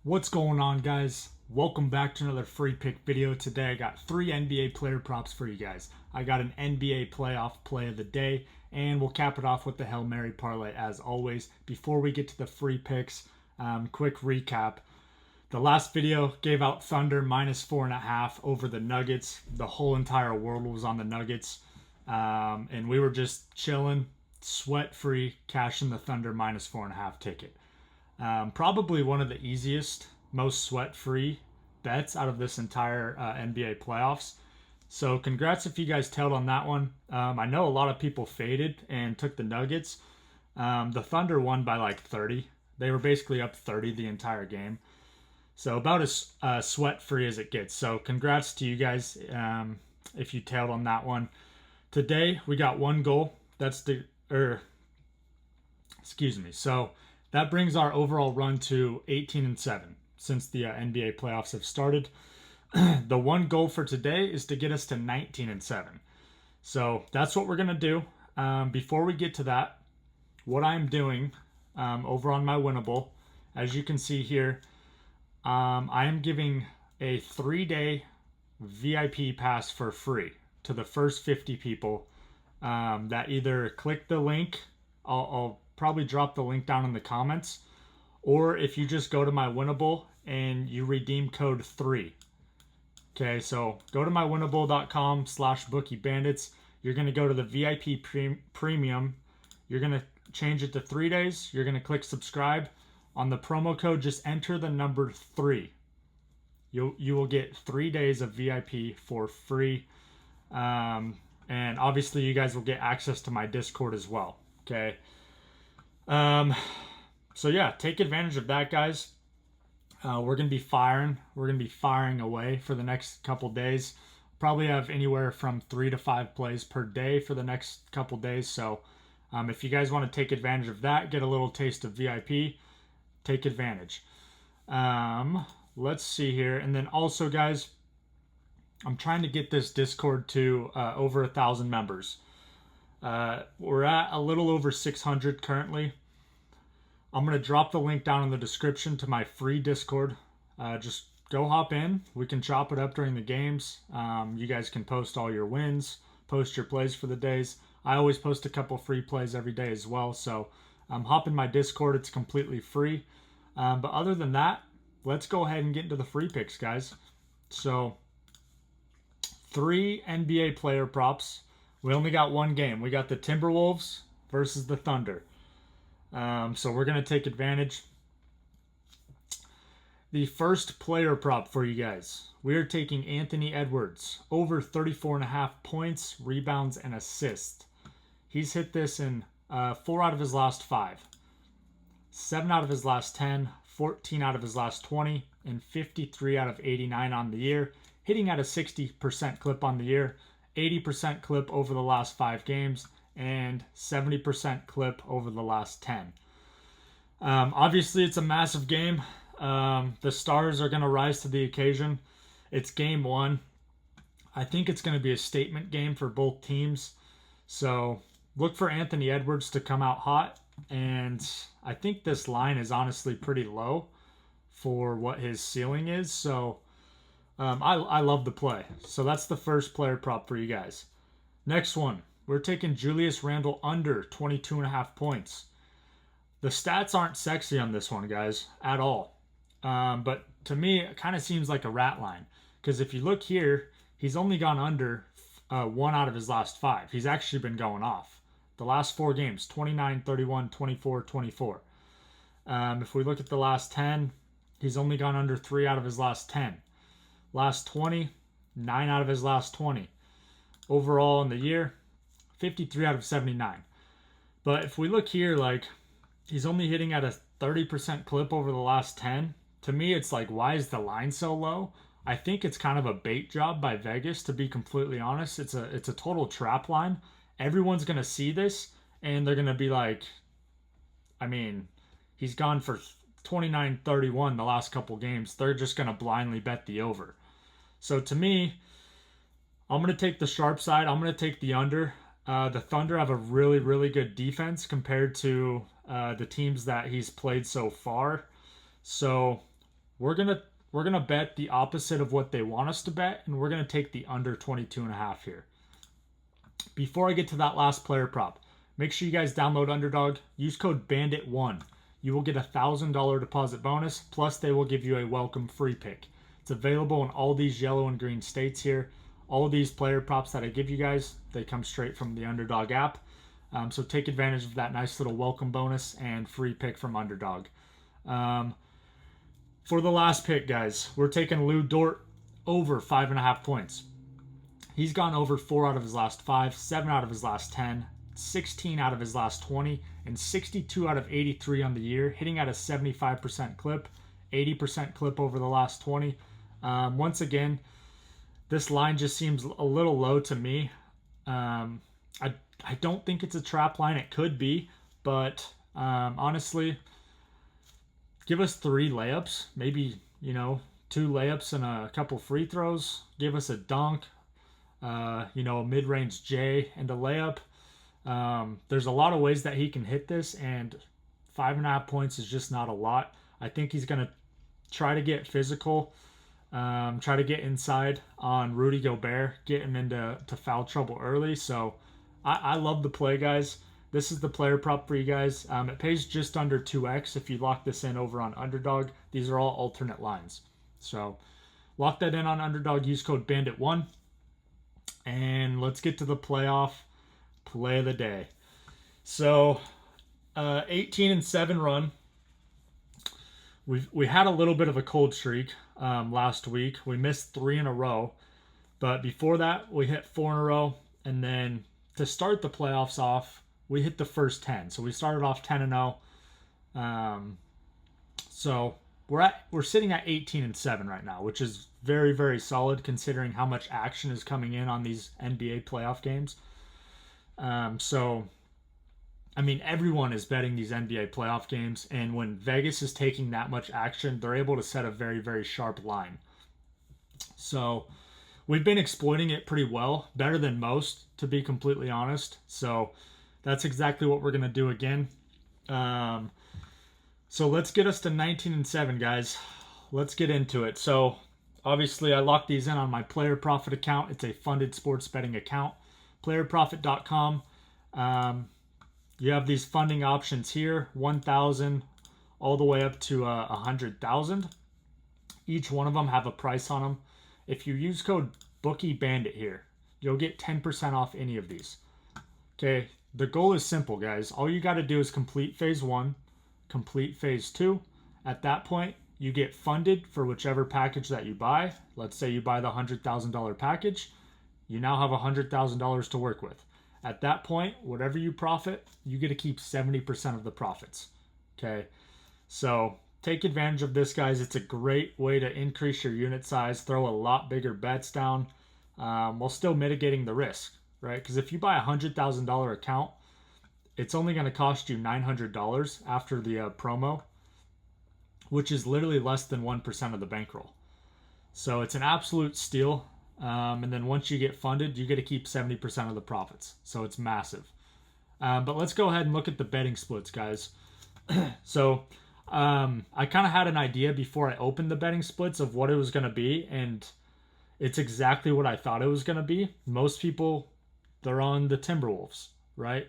What's going on, guys? Welcome back to another free pick video. Today I got 3 NBA player props for you guys. I got an NBA playoff play of the day, and we'll cap it off with the Hail Mary parlay as always. Before we get to the free picks, quick recap. The last video gave out Thunder -4.5 over the Nuggets. The whole entire world was on the Nuggets, and we were just chilling, sweat-free, cashing the Thunder -4.5 ticket. Probably one of the easiest, most sweat-free bets out of this entire NBA playoffs. So congrats if you guys tailed on that one. I know a lot of people faded and took the Nuggets. The Thunder won by like 30. They were basically up 30 the entire game. So about as sweat-free as it gets. So congrats to you guys if you tailed on that one. Today we got one goal. So that brings our overall run to 18-7 since the NBA playoffs have started. The one goal for today is to get us to 19-7. So that's what we're going to do. Before we get to that, what I'm doing over on my Winnable, as you can see here, I am giving a 3-day VIP pass for free to the first 50 people that either click the link. I'll probably drop the link down in the comments, or if you just go to my Winnable and you redeem code 3. Okay, so go to mywinnable.com/BookieBandits. You're going to go to the VIP premium. You're going to change it to 3 days. You're going to click subscribe. On the promo code, just enter the number 3. You will get 3 days of VIP for free. And obviously you guys will get access to my Discord as well. Okay. So yeah, take advantage of that, guys. We're gonna be firing away for the next couple days. Probably have anywhere from 3 to 5 plays per day for the next couple days. So if you guys want to take advantage of that, get a little taste of VIP, take advantage. Let's see here. And then also, guys, I'm trying to get this Discord to over 1,000 members. We're at a little over 600 currently. I'm going to drop the link down in the description to my free Discord. Just go hop in. We can chop it up during the games. You guys can post all your wins, post your plays for the days. I always post a couple free plays every day as well. So hop in my Discord. It's completely free. But other than that, let's go ahead and get into the free picks, guys. So 3 NBA player props. We only got one game. We got the Timberwolves versus the Thunder. So we're going to take advantage. The first player prop for you guys. We are taking Anthony Edwards. Over 34.5 points, rebounds, and assists. He's hit this in 4 out of his last 5. 7 out of his last 10. 14 out of his last 20. And 53 out of 89 on the year. Hitting at a 60% clip on the year. 80% clip over the last 5 games, and 70% clip over the last 10. Obviously, it's a massive game. The stars are going to rise to the occasion. It's game 1. I think it's going to be a statement game for both teams. So look for Anthony Edwards to come out hot. And I think this line is honestly pretty low for what his ceiling is. So I love the play. So that's the first player prop for you guys. Next one, we're taking Julius Randle under 22.5 points. The stats aren't sexy on this one, guys, at all. But to me, it kind of seems like a rat line. Because if you look here, he's only gone under 1 out of his last 5. He's actually been going off. The last 4 games, 29, 31, 24, 24. If we look at the last 10, he's only gone under 3 out of his last 10. Last 20, 9 out of his last 20. Overall in the year, 53 out of 79. But if we look here, like, he's only hitting at a 30% clip over the last 10. To me, it's like, why is the line so low? I think it's kind of a bait job by Vegas, to be completely honest. It's a total trap line. Everyone's going to see this, and they're going to be like, I mean, he's gone for 29-31 the last couple games. They're just going to blindly bet the over. So to me, I'm going to take the sharp side. I'm going to take the under. The Thunder have a really, really good defense compared to the teams that he's played so far. So we're gonna bet the opposite of what they want us to bet, and we're gonna take the under 22.5 here. Before I get to that last player prop, make sure you guys download Underdog. Use code BANDIT1. You will get a $1,000 deposit bonus, plus they will give you a welcome free pick. It's available in all these yellow and green states here. All of these player props that I give you guys, they come straight from the Underdog app. So take advantage of that nice little welcome bonus and free pick from Underdog. For the last pick, guys, we're taking Lou Dort over 5.5 points. He's gone over 4 out of his last 5, 7 out of his last 10, 16 out of his last 20, and 62 out of 83 on the year, hitting at a 75% clip, 80% clip over the last 20. Once again, this line just seems a little low to me. I don't think it's a trap line. It could be, but honestly, give us 3 layups, maybe, 2 layups and a couple free throws. Give us a dunk, a mid-range J and a layup. There's a lot of ways that he can hit this, and 5.5 points is just not a lot. I think he's going to try to get physical, try to get inside on Rudy Gobert, get him into foul trouble early. So I love the play, guys. This is the player prop for you guys. It pays just under 2x if you lock this in over on Underdog. These are all alternate lines. So lock that in on Underdog. Use code BANDIT1. And let's get to the playoff play of the day. So 18-7 run. We had a little bit of a cold streak last week. We missed 3 in a row. But before that, we hit 4 in a row. And then to start the playoffs off, we hit the first 10. So we started off 10-0. So we're sitting at 18-7 right now, which is very, very solid considering how much action is coming in on these NBA playoff games. So, I mean, everyone is betting these NBA playoff games, and when Vegas is taking that much action, they're able to set a very, very sharp line. So we've been exploiting it pretty well, better than most, to be completely honest. So that's exactly what we're going to do again. So let's get us to 19-7, guys. Let's get into it. So obviously I locked these in on my Player Profit account. It's a funded sports betting account. PlayerProfit.com. You have these funding options here, 1,000 all the way up to 100,000. Each one of them have a price on them. If you use code BOOKIEBANDIT here, you'll get 10% off any of these. Okay, the goal is simple, guys. All you got to do is complete phase 1, complete phase 2. At that point, you get funded for whichever package that you buy. Let's say you buy the $100,000 package. You now have $100,000 to work with. At that point, whatever you profit, you get to keep 70% of the profits. Okay, so take advantage of this, guys. It's a great way to increase your unit size, throw a lot bigger bets down, while still mitigating the risk, right? Because if you buy a $100,000 account, it's only going to cost you $900 after the promo, which is literally less than 1% of the bankroll. So it's an absolute steal. And then once you get funded, you get to keep 70% of the profits. So it's massive. But let's go ahead and look at the betting splits, guys. So I kind of had an idea before I opened the betting splits of what it was going to be. And it's exactly what I thought it was going to be. Most people, they're on the Timberwolves, right?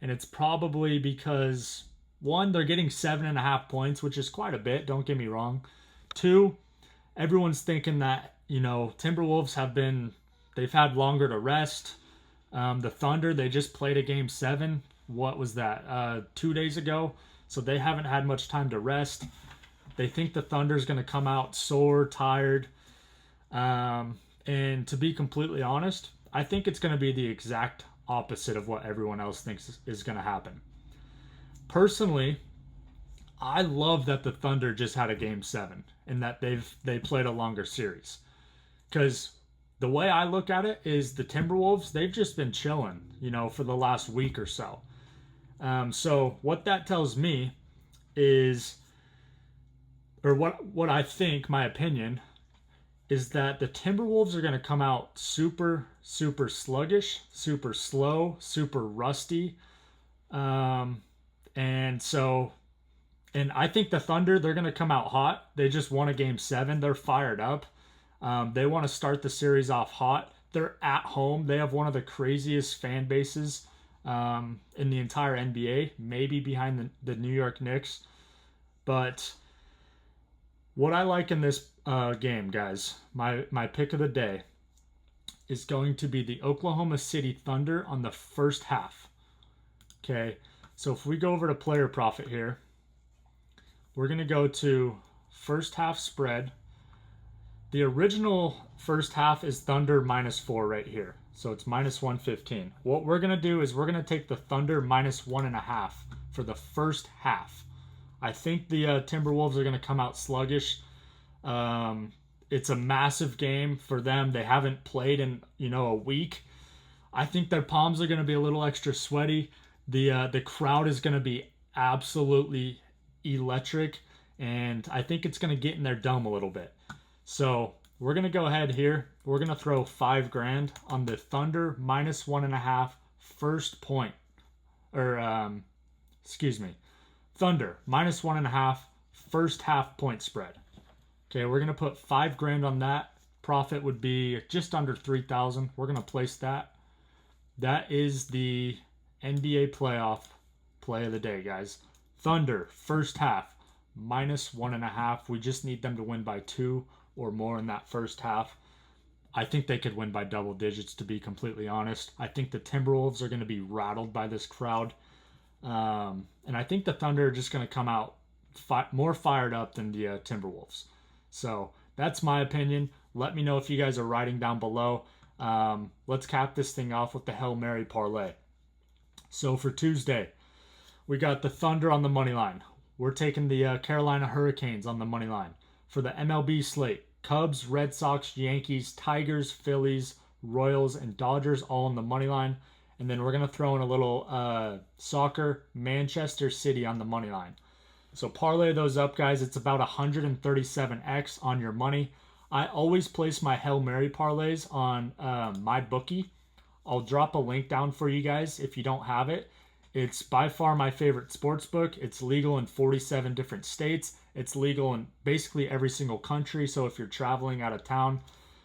And it's probably because, 1, they're getting 7.5 points, which is quite a bit. Don't get me wrong. 2, everyone's thinking that, Timberwolves they've had longer to rest. The Thunder, they just played a game 7. What was that? 2 days ago. So they haven't had much time to rest. They think the Thunder's going to come out sore, tired. And to be completely honest, I think it's going to be the exact opposite of what everyone else thinks is going to happen. Personally, I love that the Thunder just had a game 7 and that they played a longer series. Because the way I look at it is the Timberwolves, they've just been chilling, for the last week or so. So what that tells me is, or what I think, my opinion, is that the Timberwolves are going to come out super, super sluggish, super slow, super rusty. And so And I think the Thunder, they're going to come out hot. They just won a game 7. They're fired up. They want to start the series off hot. They're at home. They have one of the craziest fan bases in the entire NBA, maybe behind the New York Knicks. But what I like in this game, guys, my pick of the day is going to be the Oklahoma City Thunder on the first half. Okay, so if we go over to player profit here, we're going to go to first half spread. The original first half is Thunder -4 right here. So it's -115. What we're going to do is we're going to take the Thunder -1.5 for the first half. I think the Timberwolves are going to come out sluggish. It's a massive game for them. They haven't played in, a week. I think their palms are going to be a little extra sweaty. The crowd is going to be absolutely electric, and I think it's going to get in their dome a little bit. So we're going to go ahead here. We're going to throw $5,000 on the Thunder -1.5 first point. Thunder -1.5 first half point spread. Okay, we're going to put $5,000 on that. Profit would be just under 3,000. We're going to place that. That is the NBA playoff play of the day, guys. Thunder, first half, -1.5. We just need them to win by 2 or more in that first half. I think they could win by double digits, to be completely honest. I think the Timberwolves are going to be rattled by this crowd. And I think the Thunder are just going to come out more fired up than the Timberwolves. So that's my opinion. Let me know if you guys are writing down below. Let's cap this thing off with the Hail Mary parlay. So for Tuesday, we got the Thunder on the money line. We're taking the Carolina Hurricanes on the money line. For the MLB slate, Cubs, Red Sox, Yankees, Tigers, Phillies, Royals, and Dodgers all on the money line. And then we're going to throw in a little soccer, Manchester City on the money line. So parlay those up, guys. It's about 137x on your money. I always place my Hail Mary parlays on MyBookie. I'll drop a link down for you guys if you don't have it. It's by far my favorite sports book. It's legal in 47 different states. It's legal in basically every single country. So if you're traveling out of town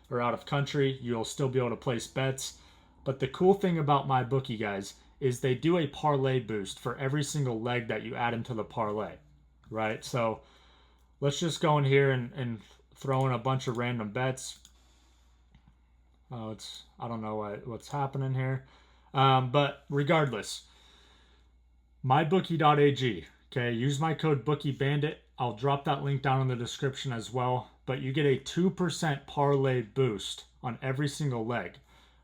or out of country, you'll still be able to place bets. But the cool thing about MyBookie, guys, is they do a parlay boost for every single leg that you add into the parlay, right? So let's just go in here and throw in a bunch of random bets. I don't know what's happening here. But regardless, mybookie.ag. Okay, use my code BOOKIEBANDIT. I'll drop that link down in the description as well. But you get a 2% parlay boost on every single leg,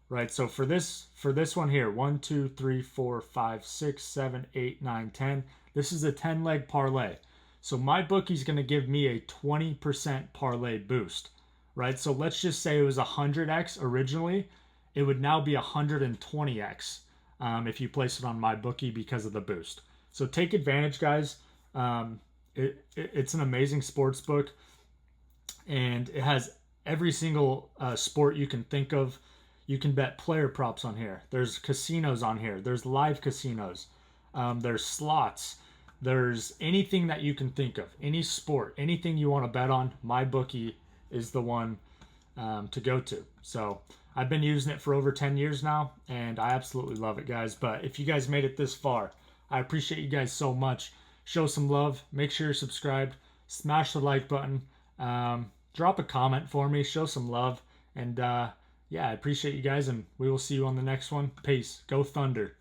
right? So for this one here, 1, 2, 3, 4, 5, 6, 7, 8, 9, 10. This is a 10-leg parlay. So MyBookie's going to give me a 20% parlay boost, right? So let's just say it was 100x originally. It would now be 120x if you place it on MyBookie because of the boost. So take advantage, guys. It's an amazing sports book, and it has every single sport you can think of. You can bet player props on here. There's casinos on here. There's live casinos. There's slots. There's anything that you can think of. Any sport, anything you want to bet on, MyBookie is the one to go to. So I've been using it for over 10 years now, and I absolutely love it, guys. But if you guys made it this far, I appreciate you guys so much. Show some love. Make sure you're subscribed. Smash the like button. Drop a comment for me. Show some love. And yeah, I appreciate you guys, and we will see you on the next one. Peace. Go Thunder.